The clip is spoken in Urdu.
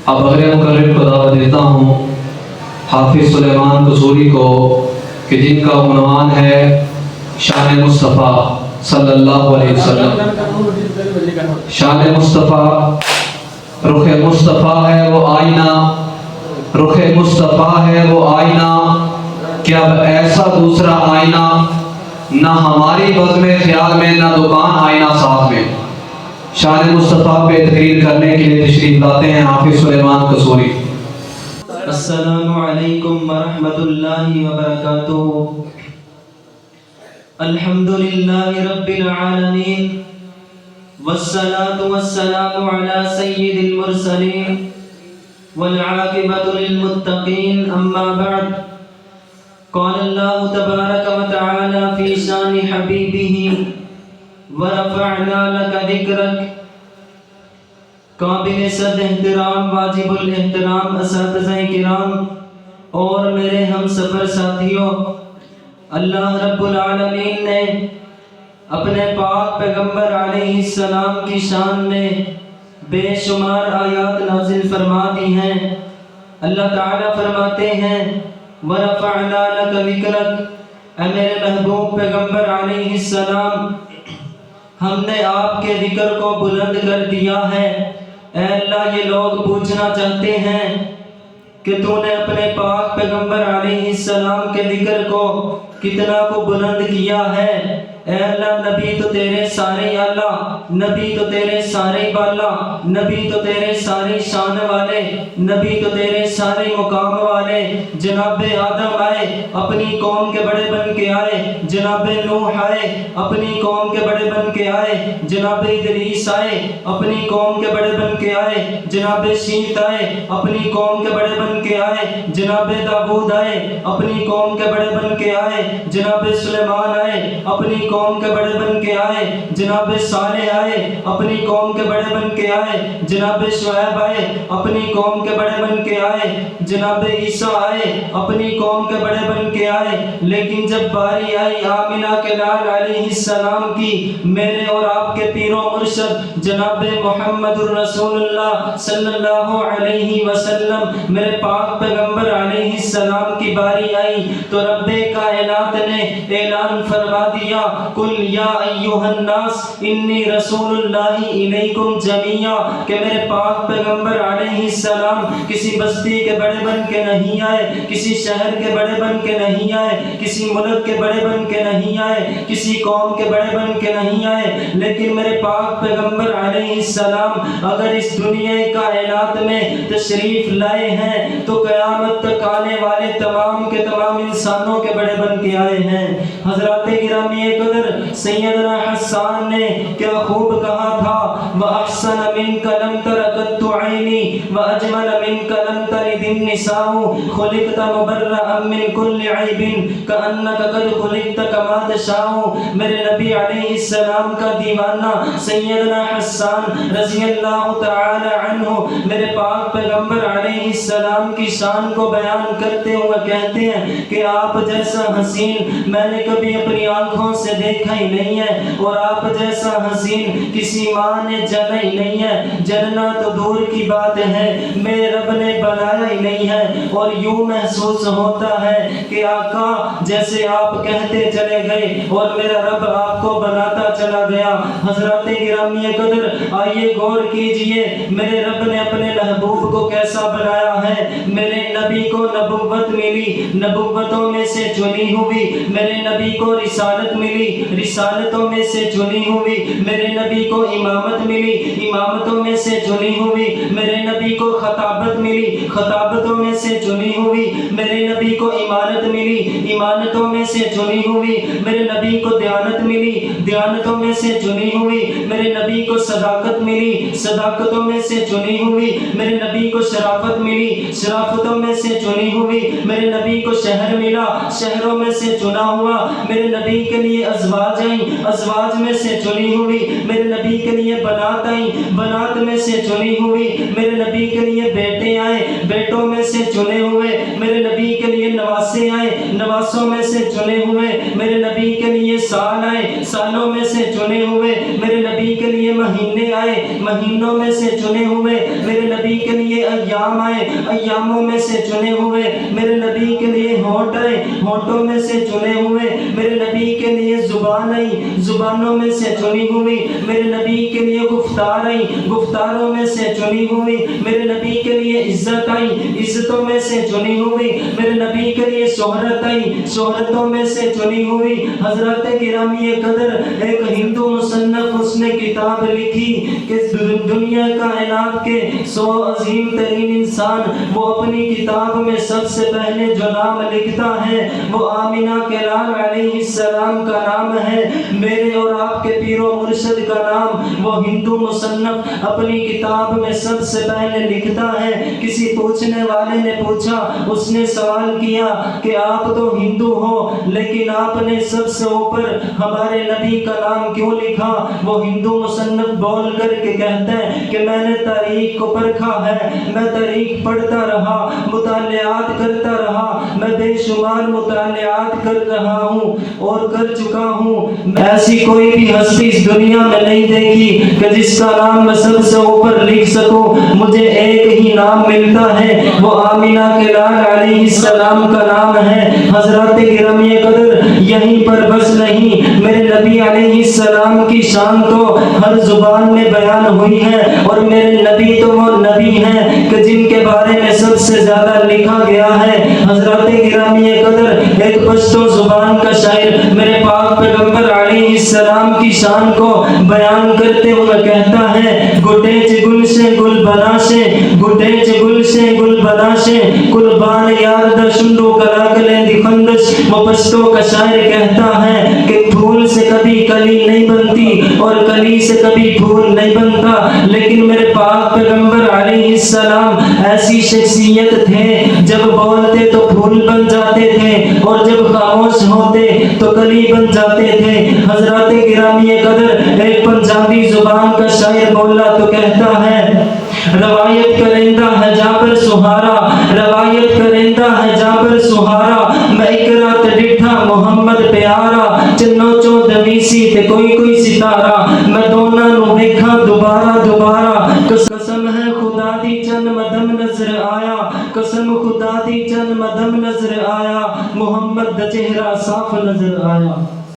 اب اگلے مقرر کو دعوت دیتا ہوں حافظ سلیمان قصوری کو کہ جن کا عنوان ہے شان مصطفیٰ صلی اللہ علیہ وسلم۔ شان مصطفیٰ، رخ مصطفیٰ ہے وہ آئینہ، رخ مصطفیٰ ہے وہ آئینہ، کہ اب ایسا دوسرا آئینہ نہ ہماری بزم خیال میں، نہ دکان آئینہ ساتھ میں۔ شان مصطفیٰ پہ تقریر کرنے کے لیے تشریف لاتے ہیں حافظ سلیمان قصوری۔ السلام علیکم ورحمۃ اللہ وبرکاتہ۔ الحمدللہ رب العالمین، والصلاة والسلام علی سید المرسلین، والعاقبۃ للمتقین، اما بعد۔ قال اللہ تبارک وتعالی فی شان حبیبہ ورفعنا لک ذکرک۔ قابل صد احترام، واجب الاحترام اساتذہ کرام اور میرے ہم سفر ساتھیوں، اللہ رب العالمین نے اپنے پاک پیغمبر علیہ السلام کی شان میں بے شمار آیات نازل فرما دی ہیں۔ اللہ تعالیٰ فرماتے ہیں وَرَفَعْنَا لَكَ ذِكْرَكَ، اے میرے محبوب پیغمبر علیہ السلام، ہم نے آپ کے ذکر کو بلند کر دیا ہے۔ اے اللہ، یہ لوگ پوچھنا چاہتے ہیں کہ تو نے اپنے پاک پیغمبر علیہ السلام کے ذکر کو کتنا کو بلند کیا ہے۔ اے اللہ، نبی تو تیرے سارے اعلیٰ، نبی تو تیرے سارے بالا، نبی تو تیرے سارے شان والے، نبی تو تیرے سارے مقام والے۔ جناب آدم آئے اپنی قوم کے بڑے بن کے آئے، جناب نوح آئے اپنی قوم کے بڑے بن کے آئے، جناب ادریس آئے اپنی قوم کے بڑے بن کے آئے، جناب شیت آئے اپنی قوم کے بڑے بن کے آئے، جناب داؤد آئے اپنی قوم کے بڑے بن کے آئے، جناب سلیمان آئے اپنی قوم کے بڑے بن کے آئے، جناب صالح آئے اپنی قوم کے بڑے بن کے آئے، جناب شعیب آئے اپنی قوم کے بڑے بن کے آئے، جناب عیسیٰ آئے اپنی قوم کے بڑے بن کے آئے۔ لیکن جب باری آئی آمنہ کے لال علیہ السلام کی، میرے اور آپ کے پیر و مرشد جناب محمد الرسول اللہ صلی اللہ علیہ وسلم، میرے پاک پیغمبر علیہ السلام کی باری آئی تو رب کائنات نے اعلان فرما دیا قل یا ایھا الناس انی رسول اللہ الیکم جمیعا، کہ میرے پاک پیغمبر علیہ السلام کسی بستی کے بڑے بن کے نہیں آئے، کسی شہر کے بڑے بن کے نہیں آئے، کسی ملک کے بڑے بن کے نہیں آئے، کسی قوم کے بڑے بن کے نہیں آئے، لیکن میرے پاک پیغمبر علیہ السلام اگر اس دنیا کائنات میں تشریف لائے ہیں تو قیامت تک آنے والے تمام کے تمام انسانوں کے بڑے بن کے آئے ہیں۔ حضرات گرامی قدر، سیدنا حسان نے کیا خوب کہا تھا وَأَحْسَنَ مِنْكَ لَمْ تَرَ قَطُّ عَيْنِي وَأَجْمَلَ مِنْكَ لَمْ تَلِدِ النِّسَاءُ خُلِقْتَ مُبَرَّأً مِنْ كُلِّ عَيْبٍ كَأَنَّكَ قَدْ خُلِقْتَ كَمَا تَشَاءُ۔ میرے نبی علیہ السلام کا دیوانہ سیدنا حسان رضی اللہ تعالی عنہ میرے پاک پیغمبر علیہ السلام کی شان کو بیان کرتے ہوئے کہتے ہیں کہ آپ جیسا حسین میں نے کبھی اپنی آنکھوں سے دیکھا ہی نہیں ہے، اور آپ جیسا حسین کسی ماں نے جنا ہی نہیں ہے، جننا تو دور کی بات ہے، میرے رب نے بنایا ہی نہیں ہے۔ اور یوں محسوس ہوتا ہے کہ آقا جیسے آپ کہتے چلے گئے اور میرا رب آپ کو بناتا چلا گیا۔ حضرات گرامی قدر، آئیے غور کیجئے میرے رب نے اپنے محبوب کو کیسا بنایا ہے۔ میرے نبی کو نبوت ملی، نبوتوں میں سے چنی ہوئی، میرے نبی کو رسالت ملی، رسالتوں میں سے چنی ہوئی، میرے نبی کو امامت ملی، امامتوں میں سے چنی ہوئی، میرے نبی کو خطابت ملی، خطابتوں میں سے چنی ہوئی، میرے نبی کو امانت ملی، امانتوں میں سے چنی ہوئی، میرے نبی کو دیانت ملی، دیانتوں میں سے چنی ہوئی، میرے نبی کو صداقت ملی، صداقتوں میں سے چنی ہوئی، میرے نبی کو شرافت ملی، شرافتوں میں سے چنی ہوئی میرے نبی کو شہر ملا، شہروں میں سے چنا ہوا میرے نبی کے لیے ازواج آئیں، ازواج میں سے چنی ہوئی میرے نبی کے لیے بنات آئیں، بنات میں سے چنی ہوئی میرے نبی کے لیے بیٹے آئے، بیٹوں میں سے چنے ہوئے میرے نبی کے لیے نواسے آئے، نواسوں میں سے چنے ہوئے میرے نبی کے لیے سال آئے، سالوں میں سے چنے ہوئے میرے نبی کے لیے مہینے آئے، مہینوں میں سے چنے ہوئے میرے نبی کے لیے ایام آئے، ایاموں میں سے چنے ہوئے میرے نبی کے لیے ہونٹ آئے، ہونٹوں میں سے چنے ہوئے میرے نبی کے لیے زبان آئی، زبانوں میں سے چنی ہوئی میرے نبی کے لیے گفتار آئی، گفتاروں میں سے چنی ہوئی میرے نبی کے لیے عزت آئی، عزتوں میں سے چنی ہوئی میرے نبی کے لیے شہرت آئی، شہرتوں میں سے چنی ہوئی۔ حضرت گرامی قدر ایک ہندو مصنف اس نے کتاب لکھی کہ دنیا کائنات کے 100 عظیم ترین انسان، وہ اپنی کتاب میں سب سے پہلے جو نام لکھتا ہے وہ آمینہ کے لال علیہ السلام کا نام ہے۔ میرے اور آپ کے پیر و مرشد کا نام وہ ہندو مصنف اپنی کتاب میں سب سے پہلے لکھتا ہے۔ کسی پوچھنے والے نے پوچھا، اس نے سوال کیا کہ آپ تو ہندو ہو لیکن آپ نے سب سے اوپر ہمارے نبی کا نام کیوں لکھا؟ وہ ہندو مصنف بول کر کے کہتا ہے کہ میں نے تاریخ کو پرکھا ہے، میں تاریخ پڑھتا رہا، مطالعات کرتا رہا، میں بے شمار مطالعات کر رہا ہوں اور کر چکا ہوں۔ ایسی کوئی بھی ہستی اس دنیا میں نہیں دیکھی کہ جس کا نام میں سب سے اوپر لکھ سکوں۔ مجھے ایک ہی نام ملتا ہے، وہ آمینہ کے لال علیہ السلام کا نام ہے۔ حضرات گرامی قدر یہیں پر بس نہیں، میرے نبی علیہ السلام کی شان تو ہر زبان میں بیان ہوئی ہے، اور میرے نبی تو وہ نبی ہیں کہ جن کے بارے میں سب سے زیادہ لکھا گیا ہے۔ حضرات گرامی قدر ایک پشتو زبان کا شاعر میرے پاک پیغمبر علیہ السلام کی شان کو بیان کرتے ہوئے کہتا ہے، گٹیچ گل سے گل بناشے، گٹیچ گل سے گل بناشے، قربان یار دا شنڈو کلا گلیں دی خندش۔ وہ پشتو کا شاعر کہتا ہے کہ پھول سے کبھی کلی نہیں بنتی اور کلی سے کبھی پھول نہیں بنتا، لیکن میرے پاک پیغمبر علیہ السلام ایسی شخصیت تھے، جب بولتے تو پھول بن جاتے تھے اور جب خاموش ہوتے تو کلی بن جاتے تھے۔ حضرات گرامی قدر ایک پنجابی زبان کا شاعر بولا تو کہتا ہے، روایت کرندہ ہے جابر سہارا، روایت کرندہ ہے جابر سہارا، میں اقرات ڈٹھا محمد پیارا، چنو چو دمیسی تے کوئی کوئی ستارہ، میں دونوں نو ویکھاں دوبارہ دوبارہ، قسم ہے خدا دی چند مدم نظر آیا، قسم خدا دی چند مدم نظر آیا، محمد دا چہرہ صاف نظر آیا۔